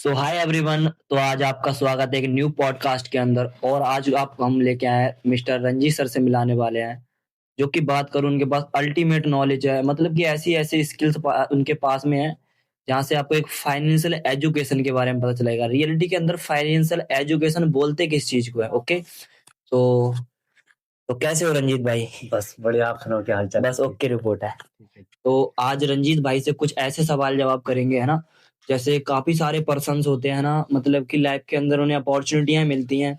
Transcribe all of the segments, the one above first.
सो hi everyone. तो आज आपका स्वागत है एक न्यू पॉडकास्ट के अंदर। और आज आप हम लेके आए हैं मिस्टर रंजीत सर से मिलाने वाले हैं, जो कि बात करूं उनके पास अल्टीमेट नॉलेज है। मतलब कि ऐसी ऐसी स्किल्स उनके पास में है जहां से आपको एक फाइनेंशियल एजुकेशन के बारे में पता चलेगा। रियलिटी के अंदर फाइनेंशियल एजुकेशन बोलते किस चीज को है? ओके। तो तो कैसे हो रंजीत भाई? बस बढ़िया। आप सुनाओ, क्या हाल चाल? बस ओके रिपोर्ट है। ठीक है। तो आज रंजीत भाई से कुछ ऐसे सवाल जवाब करेंगे, है ना। जैसे काफी सारे पर्सन्स होते हैं ना, मतलब कि लाइफ के अंदर उन्हें अपॉर्चुनिटियां मिलती हैं,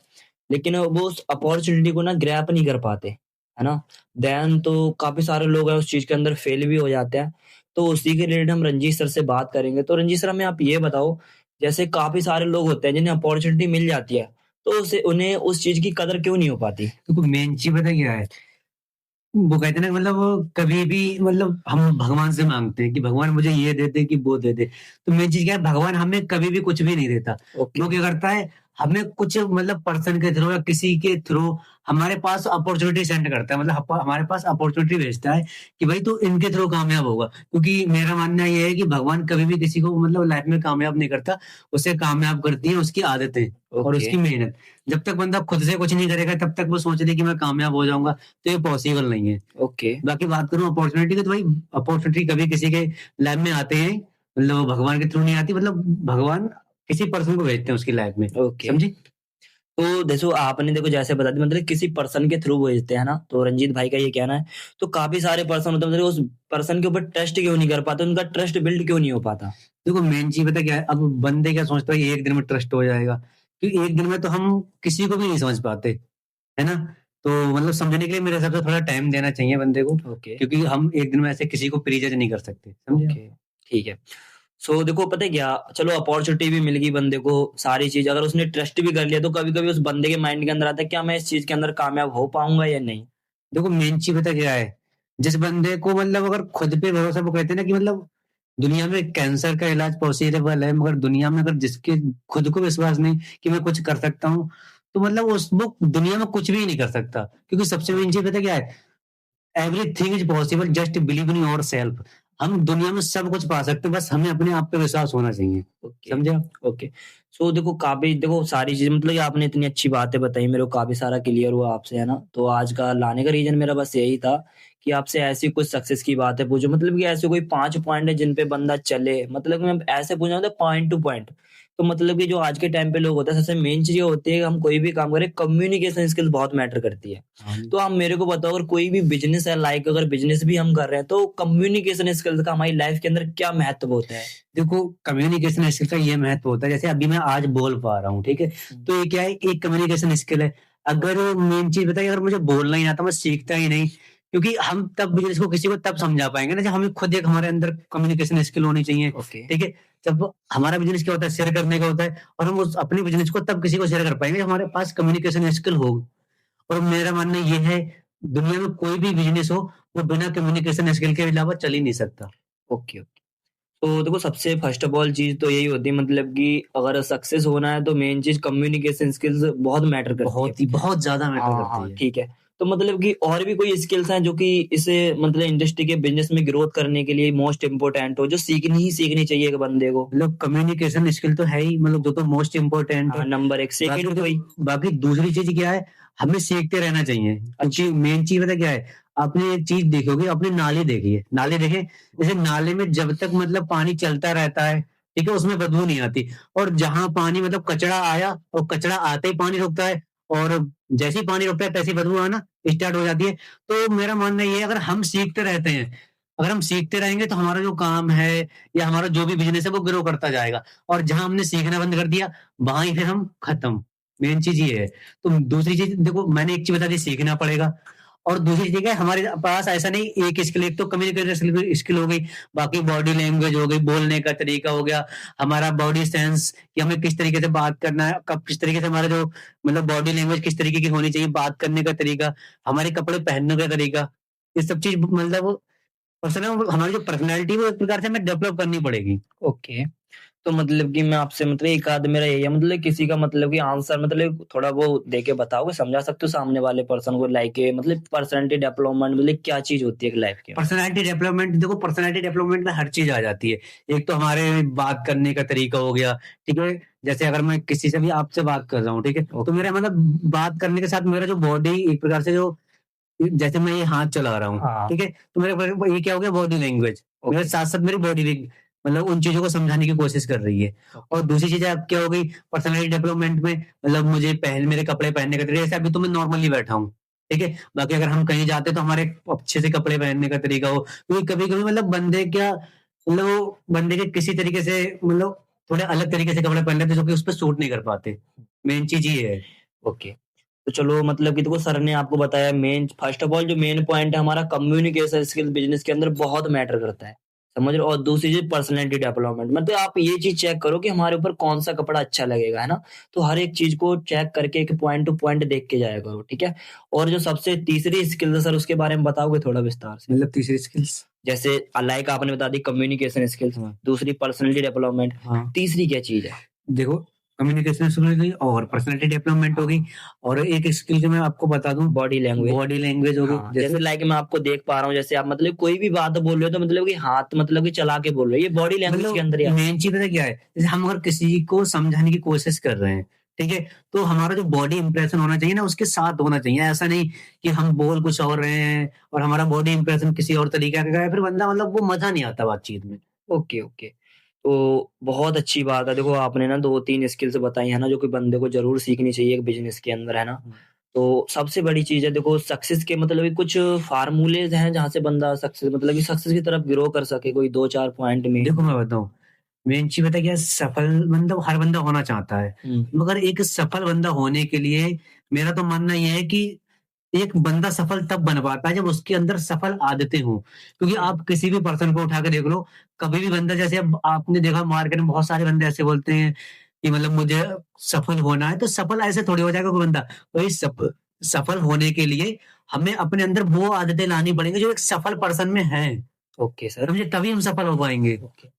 लेकिन वो उस अपॉर्चुनिटी को ना ग्रैप नहीं कर पाते, है ना। देन तो काफी सारे लोग हैं उस चीज के अंदर फेल भी हो जाते हैं। तो उसी के रिलेटेड हम रंजीत सर से बात करेंगे। तो रंजीत सर, हमें आप ये बताओ, जैसे काफी सारे लोग होते हैं जिन्हें अपॉर्चुनिटी मिल जाती है, तो उसे उन्हें उस चीज की कदर क्यों नहीं हो पाती? तो मेन चीज पता क्या है? वो कहते हैं ना, मतलब वो कभी भी, मतलब हम भगवान से मांगते हैं कि भगवान मुझे ये दे दे कि वो दे दे। तो मेन चीज क्या है, भगवान हमें कभी भी कुछ भी नहीं देता। ओके। वो क्या करता है, हमें कुछ मतलब पर्सन के थ्रू या किसी के थ्रू हमारे पास अपॉर्चुनिटी सेंड करता है। मतलब हमारे पास अपॉर्चुनिटी भेजता है कि भाई तू इनके थ्रू कामयाब होगा। क्योंकि मेरा मानना ये है कि भगवान कभी भी किसी को मतलब लाइफ में कामयाब नहीं करता। उसे कामयाब करती है उसकी आदतें और ओके। उसकी मेहनत। जब तक बंदा खुद से कुछ नहीं करेगा तब तक वो सोच रहे कि मैं कामयाब हो जाऊंगा, तो ये पॉसिबल नहीं है। ओके। बाकी बात करूं अपॉर्चुनिटी की, तो भाई अपॉर्चुनिटी कभी किसी के लाइफ में आते हैं, मतलब वो भगवान के थ्रू नहीं आती। मतलब भगवान किसी पर्सन को भेजते हैं उसकी लाइफ में। ओके। समझी? तो देखो, आपने देखो जैसे बता दिया, मतलब किसी पर्सन के थ्रू भेजते हैं ना, तो रंजीत भाई का ये कहना है। तो काफी सारे पर्सन होते हैं, मतलब उस पर्सन के ऊपर ट्रस्ट क्यों नहीं कर पाते, उनका ट्रस्ट बिल्ड क्यों नहीं हो पाता? देखो मेन चीज पता क्या है, अब बंदे क्या सोचता है कि एक दिन में ट्रस्ट हो जाएगा। क्योंकि एक दिन में तो हम किसी को भी नहीं समझ पाते, है ना। तो मतलब समझने के लिए मेरे हिसाब से थोड़ा टाइम देना चाहिए बंदे को। ओके। क्योंकि हम एक दिन में ऐसे किसी को प्रीजज नहीं कर सकते, समझे आप? ओके। ठीक है। सो देखो, पता है क्या, चलो अपॉर्चुनिटी भी मिल गई बंदे को, सारी चीज, अगर उसने ट्रस्ट भी कर लिया, तो कभी कभी उस बंदे के माइंड के अंदर आता है, क्या मैं इस चीज के अंदर कामयाब हो पाऊंगा या नहीं? देखो मेन चीज पता क्या है, जिस बंदे को मतलब अगर खुद पे भरोसा, वो कहते हैं ना कि मतलब दुनिया में कैंसर का इलाज पॉसिबल है, मगर दुनिया में अगर जिसके खुद को विश्वास नहीं कि मैं कुछ कर सकता हूँ, तो मतलब उस वो दुनिया में कुछ भी नहीं कर सकता। क्योंकि सबसे मेन चीज पता क्या है, everything is possible, just believe in your self. हम दुनिया में सब कुछ पा सकते हैं, बस हमें अपने आप पे विश्वास होना चाहिए। ओके। समझे आप? ओके। सो देखो, काफी देखो सारी चीजें, मतलब कि आपने इतनी अच्छी बातें बताई, मेरे को काफी सारा क्लियर हुआ आपसे, है ना। तो आज का लाने का रीजन मेरा बस यही था कि आपसे ऐसी कुछ सक्सेस की बातें पूछो, मतलब कि ऐसे कोई 5 पॉइंट है जिन पे बंदा चले, मतलब कि मैं ऐसे पूछा था पॉइंट टू पॉइंट। तो मतलब कि जो आज के टाइम पे लोग होते हैं, सबसे मेन चीज ये होती है कि हम कोई भी काम करें, कम्युनिकेशन स्किल्स बहुत मैटर करती है। हाँ। तो आप मेरे को बताओ, अगर कोई भी बिजनेस है, लाइक अगर बिजनेस भी हम कर रहे हैं, तो कम्युनिकेशन स्किल्स का हमारी लाइफ के अंदर क्या महत्व होता है? देखो कम्युनिकेशन स्किल का ये महत्व होता है, जैसे अभी मैं आज बोल पा रहा हूँ, ठीक है। तो ये क्या है, एक कम्युनिकेशन स्किल है। अगर मेन चीज बताइए, अगर मुझे बोलना ही ना आता, मैं सीखता ही नहीं। क्योंकि हम तब बिजनेस को किसी को तब समझा पाएंगे ना, जब हमें खुद एक हमारे अंदर कम्युनिकेशन स्किल होनी चाहिए। ओके। ठीक है। जब हमारा बिजनेस क्या होता है, शेयर करने का होता है, और हम उस अपने बिजनेस को तब किसी को शेयर कर पाएंगे जब हमारे पास कम्युनिकेशन स्किल हो। और मेरा मानना ये है, दुनिया में कोई भी बिजनेस हो, वो बिना कम्युनिकेशन स्किल के अलावा चल ही नहीं सकता। ओके। तो देखो, सबसे फर्स्ट ऑफ ऑल चीज तो यही होती है, मतलब कि अगर सक्सेस होना है तो मेन चीज कम्युनिकेशन स्किल्स बहुत मैटर करती है। बहुत ज्यादा मैटर हाँ करती हाँ, है। ठीक है। तो मतलब कि और भी कोई स्किल्स हैं जो कि इसे, मतलब इंडस्ट्री के बिजनेस में ग्रोथ करने के लिए मोस्ट इम्पोर्टेंट हो, जो सीखनी ही सीखनी चाहिए एक बंदे को? मतलब कम्युनिकेशन स्किल तो है ही, मतलब जो तो मोस्ट इम्पोर्टेंट हाँ, है। नंबर एक। बाकी सेकंड तो कोई? बाकी दूसरी चीज क्या है, हमें सीखते रहना चाहिए। अच्छा। क्योंकि मेन चीज पता क्या है, आपने एक चीज देखोगे, अपने नाले देखिए, नाले देखे, जैसे नाले में जब तक मतलब पानी चलता रहता है, ठीक है, उसमें बदबू नहीं आती। और जहां पानी मतलब कचरा आया, और कचरा आते ही पानी रुकता है, और जैसे ही पानी रुकता है तैसे ही बदबू आना स्टार्ट हो जाती है। तो मेरा मानना ये है, अगर हम सीखते रहते हैं, अगर हम सीखते रहेंगे, तो हमारा जो काम है या हमारा जो भी बिजनेस है वो ग्रो करता जाएगा। और जहां हमने सीखना बंद कर दिया, वहां ही फिर हम खत्म। मेन चीज ये है। तो दूसरी चीज देखो, मैंने एक चीज बता दी, सीखना पड़ेगा। और दूसरी चीज है, हमारे पास ऐसा नहीं एक स्किल, एक तो कम्युनिकेशन स्किल हो गई, बाकी बॉडी लैंग्वेज हो गई, बोलने का तरीका हो गया, हमारा बॉडी सेंस कि हमें किस तरीके से बात करना है, कब किस तरीके से हमारा जो मतलब बॉडी लैंग्वेज किस तरीके की होनी चाहिए, बात करने का तरीका, हमारे कपड़े पहनने का तरीका, ये सब चीज मतलब पर्सनल हमारी जो पर्सनैलिटी वो एक प्रकार से हमें डेवलप करनी पड़ेगी। ओके। तो मतलब कि मैं आपसे मतलब एक आध मेरा यही है मतलब किसी का मतलब कि आंसर मतलब थोड़ा वो दे के बताओगे, समझा सकते हो सामने वाले पर्सन को लाइक मतलब पर्सनैलिटी डेवलपमेंट मतलब क्या चीज़ होती है लाइफ के में? पर्सनैलिटी डेवलपमेंट, देखो पर्सनैलिटी डेवलपमेंट में हर चीज आ जाती है। एक तो हमारे बात करने का तरीका हो गया, ठीक है? जैसे अगर मैं किसी से भी आपसे बात कर रहा हूँ, ठीक है? तो ओके। मेरा मतलब बात करने के साथ मेरा जो बॉडी एक प्रकार से जो, जैसे मैं ये हाथ चला रहा हूँ, हाँ, ठीक है? तो मेरे ये क्या हो गया, बॉडी लैंग्वेज। मेरे ओके, साथ-साथ मेरी बॉडी लैंग मतलब उन चीज़ों को समझाने की कोशिश कर रही है। ओके। और दूसरी चीज़ अब क्या हो गई पर्सनैलिटी डेवलपमेंट में, मतलब मुझे मेरे कपड़े पहनने का तरीका, जैसे अभी तो मैं नॉर्मली बैठा हूँ, ठीक है? बाकी अगर हम कहीं जाते हैं तो हमारे अच्छे से कपड़े पहनने का तरीका हो, क्योंकि कभी-कभी मतलब बंदे के किसी तरीके से मतलब थोड़े अलग तरीके से कपड़े पहन लेते हैं जो कि उस पे सूट नहीं कर पाते। मेन चीज़ ये है। ओके। तो चलो मतलब कि देखो सर ने आपको बताया मेन फर्स्ट ऑफ ऑल जो मेन पॉइंट है हमारा कम्युनिकेशन स्किल बिज़नेस के अंदर बहुत मैटर करता है। समझ रहे हो? और दूसरी चीज़ पर्सनैलिटी डेवलपमेंट मतलब आप ये चीज़ चेक करो कि हमारे ऊपर कौन-सा कपड़ा अच्छा लगेगा, है ना? तो हर एक चीज़ को चेक करके एक पॉइंट टू पॉइंट देख के जाया करो, ठीक है? और जो सबसे तीसरी स्किल है सर उसके बारे में बताओगे थोड़ा विस्तार से? मतलब तीसरी स्किल्स। जैसे लाइक आपने बता दी कम्युनिकेशन स्किल्स, हाँ, दूसरी पर्सनैलिटी डेवलपमेंट, हाँ। तीसरी क्या चीज़ है? देखो, कम्युनिकेशन स्किल हो गई और पर्सनैलिटी डेवलपमेंट हो गई, और एक स्किल जो मैं आपको बता दूँ, बॉडी लैंग्वेज। बॉडी लैंग्वेज हो गई। हाँ, जैसे जैसे लाइक मैं आपको देख पा रहा हूँ, जैसे आप मतलब कोई भी बात बोल रहे हो तो मतलब कि हाथ मतलब कि चला के बोल रहे हो, ये बॉडी लैंग्वेज के मतलब अंदर ही आता मेन चीज़ पता है क्या है? जैसे हम अगर किसी को समझाने की कोशिश कर रहे हैं, ठीक है? तो हमारा जो बॉडी इंप्रेशन होना चाहिए ना, उसके साथ होना चाहिए। ऐसा नहीं कि हम बोल कुछ और रहे हैं और हमारा बॉडी इंप्रेशन किसी और तरीके का है, फिर बंदा मतलब वो मज़ा नहीं आता बातचीत में। है। Okay, okay. तो बहुत अच्छी बात है। देखो आपने ना 2-3 स्किल्स बताई है ना, जो कि बंदे को ज़रूर सीखनी चाहिए एक बिज़नेस के अंदर, है ना? हुँ। तो सबसे बड़ी चीज़ है देखो सक्सेस के मतलब कि कुछ फ़ॉर्मूलेज़ हैं जहाँ से बंदा सक्सेस मतलब कि सक्सेस की तरफ ग्रो कर सके, कोई 2-4 पॉइंट में? देखो मैं बताऊँ, मेन चीज़ पता है क्या है? सफल मतलब हर बंदा होना चाहता है। हुँ, मगर एक सफल बंदा होने के लिए मेरा तो मानना ये है कि एक बंदा सफल तब बन पाता है जब उसके अंदर सफल आदतें हों। क्योंकि आप किसी भी पर्सन को उठा के देख लो, कभी भी बंदा, जैसे अब आपने देखा मार्केट में बहुत सारे बंदे ऐसे बोलते हैं कि मतलब मुझे सफल होना है, तो सफल ऐसे थोड़ी हो जाएगा कोई बंदा। वही सफल होने के लिए हमें अपने अंदर वो आदतें लानी पड़ेंगी जो एक सफल पर्सन में हैं। ओके सर, समझे? तभी हम सफल हो पाएँगे। ओके।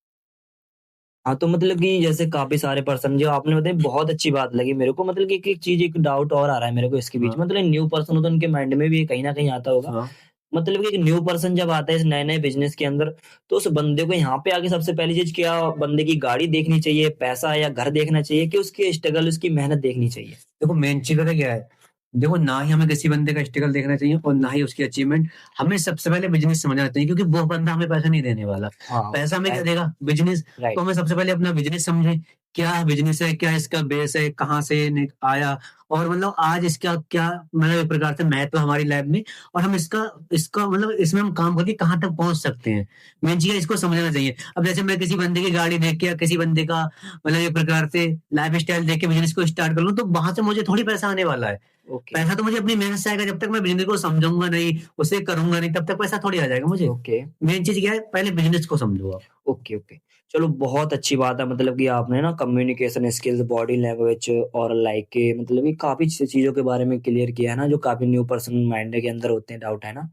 हाँ, तो मतलब कि जैसे काफ़ी सारे पर्सन जो आपने बताई बहुत अच्छी बात लगी मेरे को मतलब कि एक चीज़ एक डाउट और आ रहा है मेरे को इसके बीच हाँ, में मतलब न्यू पर्सन हो तो उनके माइंड में भी कहीं न कहीं आता होगा। हाँ। मतलब कि एक न्यू पर्सन जब आता है इस नए-नए बिज़नेस के अंदर, तो उस बंदे को यहाँ पे आके सबसे पहली चीज़ क्या बंदे की गाड़ी देखनी चाहिए, पैसा या घर देखना चाहिए कि उसकी स्ट्रगल, उसकी मेहनत देखनी चाहिए? देखो मेन चीज़ पता है क्या है? देखो ना ही हमें किसी बंदे का स्ट्रगल देखना चाहिए और ना ही उसकी अचीवमेंट। हमें सबसे पहले बिज़नेस समझना चाहिए, क्योंकि वो बंदा हमें पैसा नहीं देने वाला। हाँ, पैसा हमें क्या राइट, देगा? बिज़नेस। तो राइट। हमें सबसे पहले अपना बिज़नेस समझें, क्या बिज़नेस है, क्या इसका बेस है, कहाँ से आया, और मतलब आज इसका क्या मतलब एक प्रकार से महत्व है हमारी लाइफ़ में, और हम इसका इसका मतलब इसमें हम काम करके कहाँ तक पहुँच सकते हैं। मेन चीज़ है, इसको समझना चाहिए। अब जैसे मैं किसी बंदे की गाड़ी देख के या किसी बंदे का मतलब एक प्रकार से लाइफ़स्टाइल देख के बिज़नेस को स्टार्ट कर लूँ, तो वहाँ से मुझे थोड़ी पैसा आने वाला है। ओके, पैसा तो मुझे अपनी मेहनत से आएगा, जब तक मैं बिज़नेस को समझूँगा नहीं, उसे करूँगा नहीं, तब तक पैसा थोड़ी आ जाएगा मुझे। ओके। मेन चीज़ क्या है, पहले बिज़नेस को समझो आप। Okay, okay. चलो बहुत अच्छी बात है मतलब कि आपने ना कम्युनिकेशन स्किल्स, बॉडी लैंग्वेज और लाइक के मतलब कि काफ़ी चीज़ों के बारे में क्लियर किया है ना, जो काफ़ी न्यू पर्सन माइंड के अंदर होते हैं डाउट, है ना?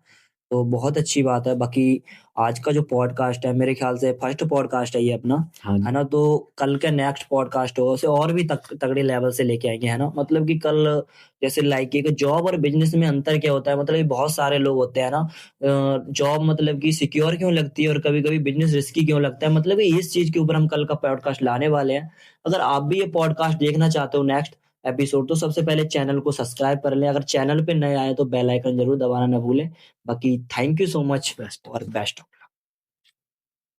तो बहुत अच्छी बात है। बाकी आज का जो पॉडकास्ट है मेरे ख़्याल से फर्स्ट पॉडकास्ट है ये अपना, हाँ है जी। ना? तो कल का नेक्स्ट पॉडकास्ट होगा उसे और भी तगड़े लेवल से लेके आएँगे, है ना? मतलब कि कल जैसे लाइक एक जॉब और बिज़नेस में अंतर क्या होता है? मतलब कि बहुत सारे लोग होते हैं ना जॉब मतलब कि सिक्योर क्यों लगती है और कभी-कभी बिज़नेस रिस्की क्यों लगता है? मतलब कि इस चीज़ के ऊपर हम कल का पॉडकास्ट लाने वाले हैं। अगर आप भी ये पॉडकास्ट देखना चाहते हो नेक्स्ट एपिसोड तो सबसे पहले चैनल को सब्सक्राइब कर लें। अगर चैनल पे नए आए तो बेल आइकन ज़रूर दबाना ना भूलें। बाकी thank you so much best. और बेस्ट ऑफ